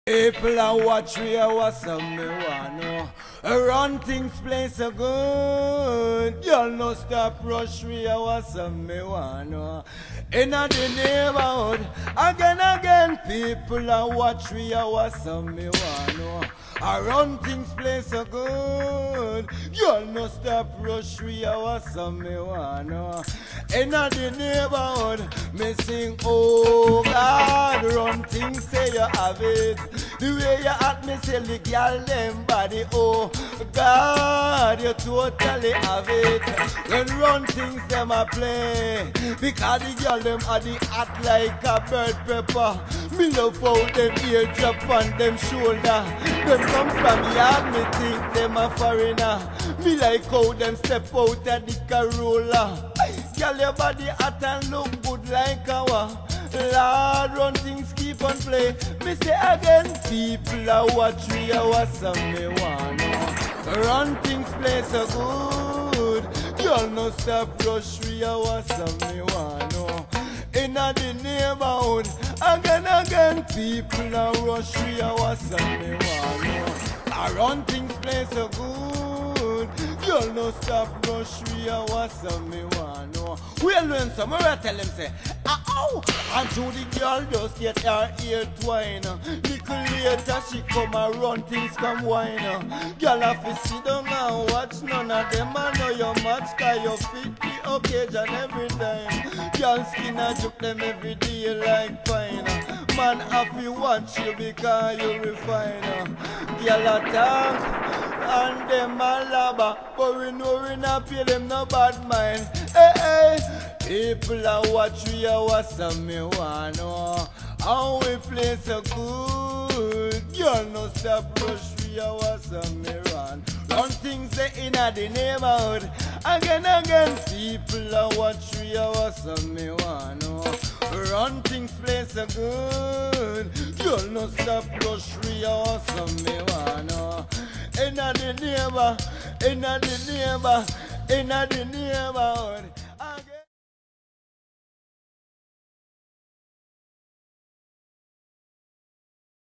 People are watch we are what some me want know. Run things play so good. Y'all no stop rush we are what some me want know. In the neighborhood, again, people are watch we are what some me want know. I run things play so good. Y'all no stop rush we are what some me want know. In the neighborhood, me sing, oh God, run things say you have it. The way you act, me say the girl them body, oh God, you totally have it. When run things them a play, because the girl them are the act like a bird pepper. Me love how them ear drop on them shoulder. Them come from yard, me think them a foreigner. Me like how them step out of the Corolla. Girl, your body hot and look good like our Lord, run things keep on play. Me say again, people are watch we are what some me want know. Run things play so good. Y'all no stop rush we are what some me want know. In the neighborhood, again, people are rush we are what some me want know. I run things play so good. Y'all no stop rush we are what some me want know. We'll learn some more. I tell him say, ow, and to the girl just get her ear twine. Little later she come and run things come wine. Girl have to sit down and watch none of them. I know you match cause you fit the occasion every time. Girl skin and juke them every day like pine. Man have to watch you because you refine. Girl attack and them a labba, but we know we not pay them no bad mind. Hey, people are watch we are what some me want know. How we play so good. Y'all no stop rush we are what some me run. Run things say in the neighborhood. Again, people are watch we are what some me want know. Run things play so good. Y'all no stop rush we are what some me want know. In the neighborhood.